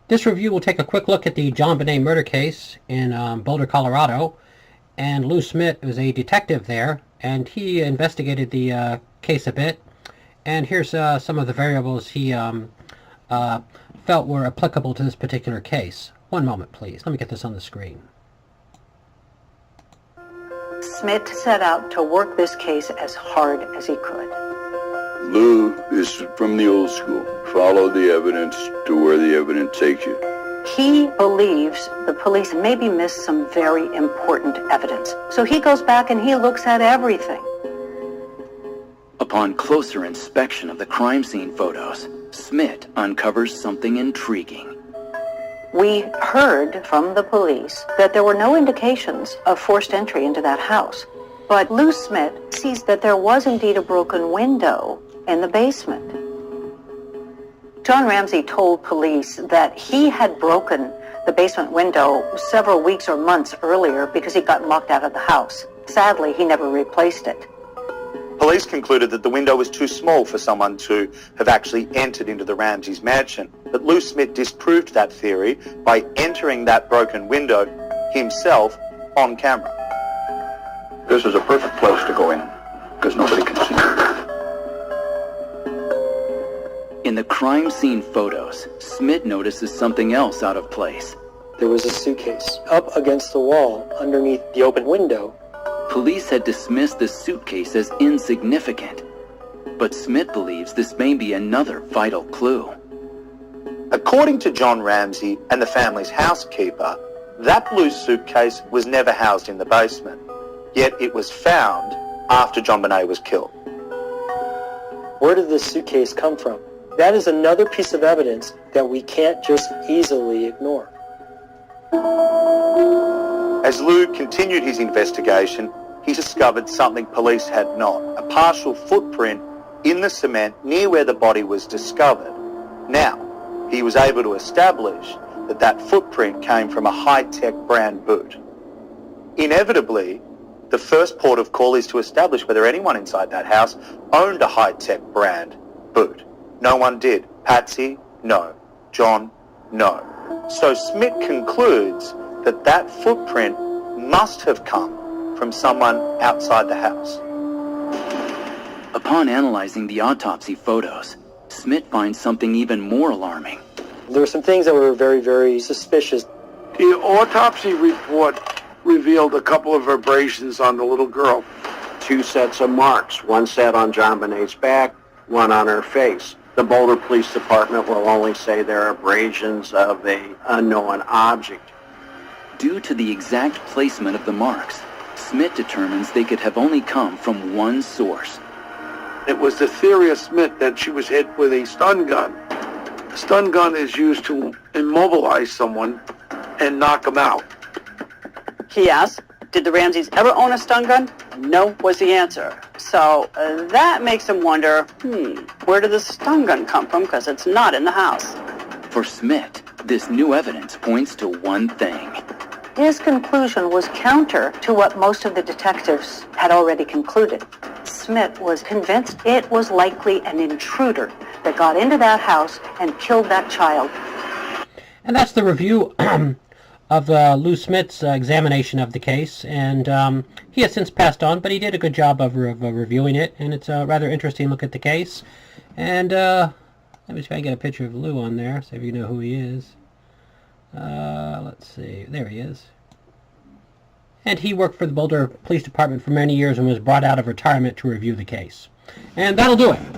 This review will take a quick look at the John Benet murder case in Boulder, Colorado. And Lou Smith was a detective there, and he investigated the case a bit. And here's some of the variables he felt were applicable to this particular case. One moment, please. Let me get this on the screen. Smith set out to work this case as hard as he could. Lou is from the old school. Follow the evidence to where the evidence takes you. He believes the police maybe missed some very important evidence. So he goes back and he looks at everything. Upon closer inspection of the crime scene photos, Smith uncovers something intriguing. We heard from the police that there were no indications of forced entry into that house. But Lou Smith sees that there was indeed a broken window in the basement. John Ramsey told police that he had broken the basement window several weeks or months earlier because he got locked out of the house. Sadly, he never replaced it. Police concluded that the window was too small for someone to have actually entered into the Ramseys' mansion. But Lou Smith disproved that theory by entering that broken window himself on camera. This is a perfect place to go in, because nobody can see you. In the crime scene photos, Smith notices something else out of place. There was a suitcase up against the wall underneath the open window. Police had dismissed the suitcase as insignificant, but Smith believes this may be another vital clue. According to John Ramsey and the family's housekeeper, that blue suitcase was never housed in the basement, yet it was found after John Benet was killed. Where did this suitcase come from? That is another piece of evidence that we can't just easily ignore. As Lou continued his investigation, he discovered something police had not, a partial footprint in the cement near where the body was discovered. Now, he was able to establish that that footprint came from a high-tech brand boot. Inevitably, the first port of call is to establish whether anyone inside that house owned a high-tech brand boot. No one did. Patsy, no. John, no. So Smith concludes that that footprint must have come from someone outside the house. Upon analyzing the autopsy photos, Smith finds something even more alarming. There were some things that were very, very suspicious. The autopsy report revealed a couple of abrasions on the little girl. 2 sets of marks, one set on John Benet's back, one on her face. The Boulder Police Department will only say they're abrasions of an unknown object. Due to the exact placement of the marks, Smith determines they could have only come from one source. It was the theory of Smith that she was hit with a stun gun. A stun gun is used to immobilize someone and knock them out. He asked, did the Ramseys ever own a stun gun? No was the answer. So that makes him wonder, where did the stun gun come from? Because it's not in the house. For Smith, this new evidence points to one thing. His conclusion was counter to what most of the detectives had already concluded. Smith was convinced it was likely an intruder that got into that house and killed that child. And that's the review of Lou Smith's examination of the case, and he has since passed on, but he did a good job of reviewing it, and it's a rather interesting look at the case. And let me see if I can get a picture of Lou on there, so if you know who he is. Let's see, there he is. And he worked for the Boulder Police Department for many years and was brought out of retirement to review the case. And that'll do it.